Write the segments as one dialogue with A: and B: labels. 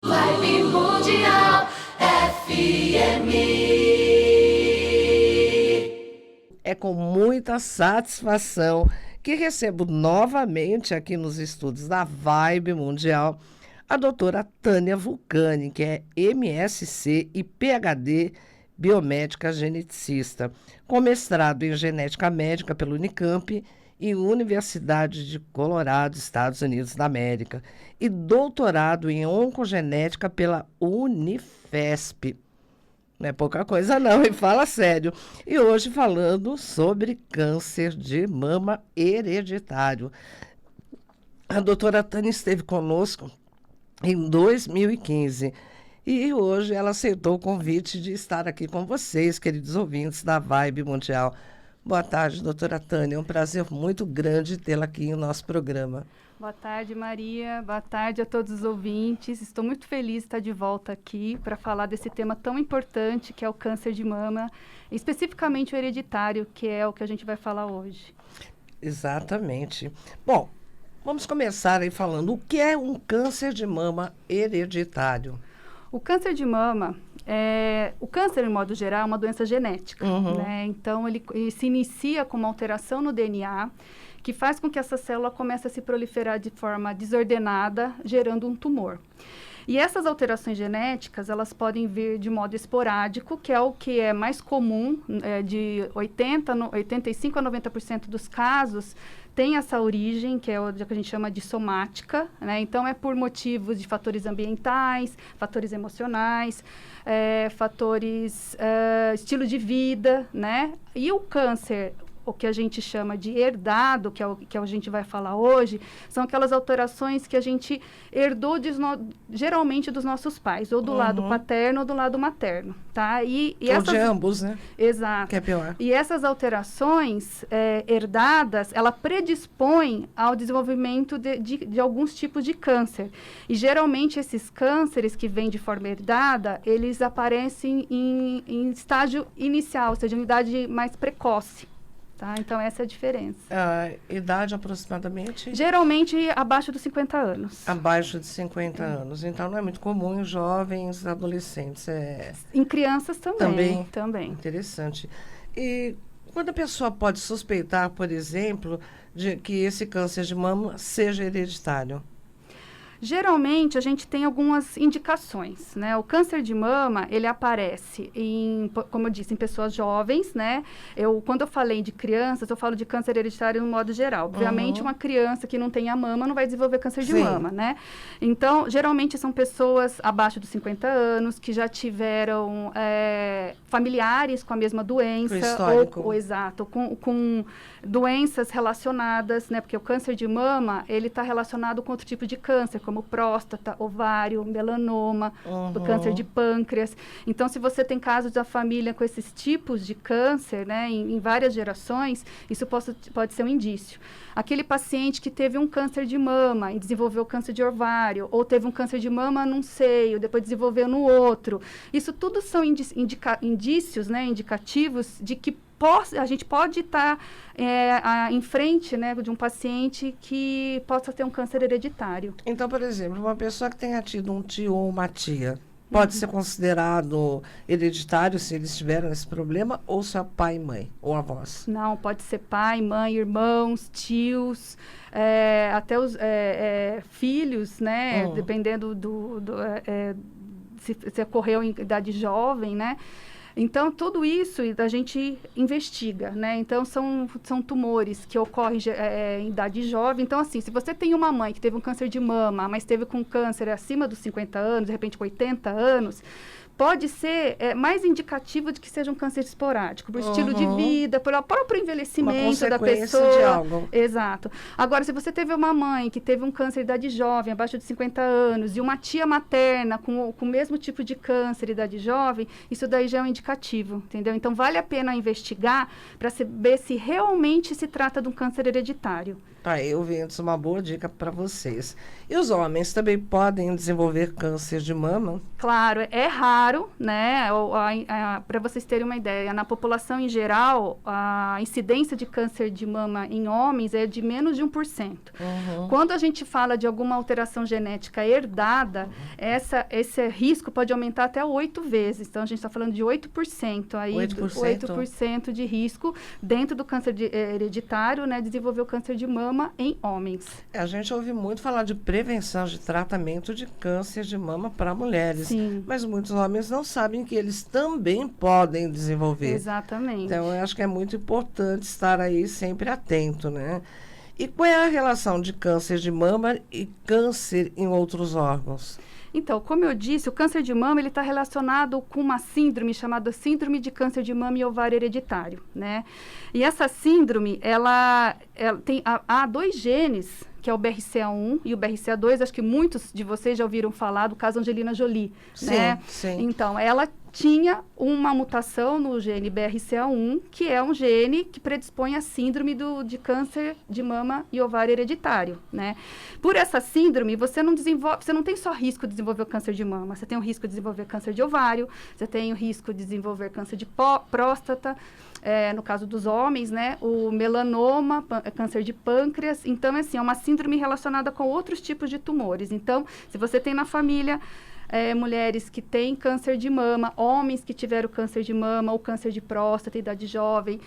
A: Vibe Mundial FM.
B: É com muita satisfação que recebo novamente aqui nos estúdios da Vibe Mundial a doutora Tânia Vulcani, que é MSc e PhD biomédica geneticista, com mestrado em genética médica pela Unicamp e Universidade de Colorado, Estados Unidos da América, e doutorado em oncogenética pela Unifesp. Não é pouca coisa não, e fala sério. E hoje falando sobre câncer de mama hereditário. A doutora Tânia esteve conosco em 2015 e hoje ela aceitou o convite de estar aqui com vocês, queridos ouvintes da Vibe Mundial. Boa tarde, doutora Tânia. É um prazer muito grande tê-la aqui em nosso programa.
C: Boa tarde, Maria. Boa tarde a todos os ouvintes. Estou muito feliz de estar de volta aqui para falar desse tema tão importante que é o câncer de mama, especificamente o hereditário, que é o que a gente vai falar hoje.
B: Exatamente. Bom, vamos começar aí falando o que é um câncer de mama hereditário.
C: O câncer de mama, o câncer, em modo geral, é uma doença genética, né? Então, ele se inicia com uma alteração no DNA, que faz com que essa célula comece a se proliferar de forma desordenada, gerando um tumor. E essas alterações genéticas, elas podem vir de modo esporádico, que é o que é mais comum, de 85% a 90% dos casos, tem essa origem, que é o que a gente chama de somática, né? Então, é por motivos de fatores ambientais, fatores emocionais, fatores estilo de vida, né? E o câncer, o que a gente chama de herdado, que é o que a gente vai falar hoje, são aquelas alterações que a gente herdou geralmente dos nossos pais, ou do lado paterno ou do lado materno, tá?
B: Ou de ambos, né?
C: Exato.
B: Que é pior.
C: E essas alterações herdadas, ela predispõe ao desenvolvimento de alguns tipos de câncer. E geralmente esses cânceres que vêm de forma herdada, eles aparecem em estágio inicial, ou seja, em idade mais precoce. Tá? Então, essa é a diferença.
B: A idade aproximadamente?
C: Geralmente, abaixo dos 50 anos.
B: Abaixo de 50 anos. Então, não é muito comum em jovens, adolescentes.
C: Em crianças também.
B: Também. Interessante. E quando a pessoa pode suspeitar, por exemplo, de que esse câncer de mama seja hereditário?
C: Geralmente, a gente tem algumas indicações, né? O câncer de mama, ele aparece como eu disse, em pessoas jovens, né? Quando eu falei de crianças, eu falo de câncer hereditário no modo geral. Obviamente, uma criança que não tem a mama não vai desenvolver câncer de mama, né? Então, geralmente, são pessoas abaixo dos 50 anos, que já tiveram familiares com a mesma doença. Exato, com doenças relacionadas, né? Porque o câncer de mama, ele está relacionado com outro tipo de câncer, como próstata, ovário, melanoma, câncer de pâncreas. Então, se você tem casos da família com esses tipos de câncer, né, em várias gerações, isso pode ser um indício. Aquele paciente que teve um câncer de mama e desenvolveu câncer de ovário, ou teve um câncer de mama num seio, depois desenvolveu no outro. Isso tudo são indícios, né, indicativos de que a gente pode estar em frente, né, de um paciente que possa ter um câncer hereditário.
B: Então, por exemplo, uma pessoa que tenha tido um tio ou uma tia, pode ser considerado hereditário se eles tiveram esse problema, ou só pai e mãe, ou avós?
C: Não, pode ser pai, mãe, irmãos, tios, até os filhos, né, dependendo se ocorreu em idade jovem, né? Então, tudo isso a gente investiga, né? Então, são tumores que ocorrem em idade jovem. Então, assim, se você tem uma mãe que teve um câncer de mama, mas teve com câncer acima dos 50 anos, de repente com 80 anos, pode ser mais indicativo de que seja um câncer esporádico, por estilo de vida, pelo próprio envelhecimento da pessoa.
B: De algo.
C: Exato. Agora, se você teve uma mãe que teve um câncer de idade jovem, abaixo de 50 anos, e uma tia materna com o mesmo tipo de câncer, idade jovem, isso daí já é um indicativo, entendeu? Então, vale a pena investigar para saber se realmente se trata de um câncer hereditário.
B: Tá aí, ouvintes, uma boa dica para vocês. E os homens também podem desenvolver câncer de mama?
C: Claro, é raro, né? Para vocês terem uma ideia, na população em geral, a incidência de câncer de mama em homens é de menos de 1%. Quando a gente fala de alguma alteração genética herdada, esse risco pode aumentar até 8 vezes. Então, a gente está falando de 8% aí, 8% de risco dentro do câncer hereditário, né? Desenvolver o câncer de mama em homens.
B: A gente ouve muito falar de prevenção de tratamento de câncer de mama para mulheres.
C: Sim.
B: Mas muitos homens não sabem que eles também podem desenvolver.
C: Exatamente.
B: Então, eu acho que é muito importante estar aí sempre atento, né? E qual é a relação de câncer de mama e câncer em outros órgãos?
C: Então, como eu disse, o câncer de mama ele está relacionado com uma síndrome chamada síndrome de câncer de mama e ovário hereditário, né? E essa síndrome, ela tem há 2 genes, que é o BRCA1 e o BRCA2. Acho que muitos de vocês já ouviram falar do caso Angelina Jolie, né?
B: Sim.
C: Então, ela tinha uma mutação no gene BRCA1, que é um gene que predispõe à síndrome de câncer de mama e ovário hereditário, né? Por essa síndrome, você não tem só risco de desenvolver o câncer de mama, você tem o risco de desenvolver câncer de ovário, você tem o risco de desenvolver câncer de próstata, no caso dos homens, né? O melanoma, câncer de pâncreas. Então, assim, é uma síndrome relacionada com outros tipos de tumores. Então, se você tem na família mulheres que têm câncer de mama, homens que tiveram câncer de mama ou câncer de próstata, idade jovem,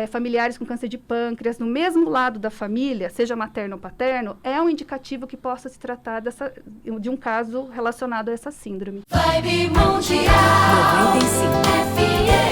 C: familiares com câncer de pâncreas, no mesmo lado da família, seja materno ou paterno, é um indicativo que possa se tratar de um caso relacionado a essa síndrome.
A: Vibe Mundial 95 FM.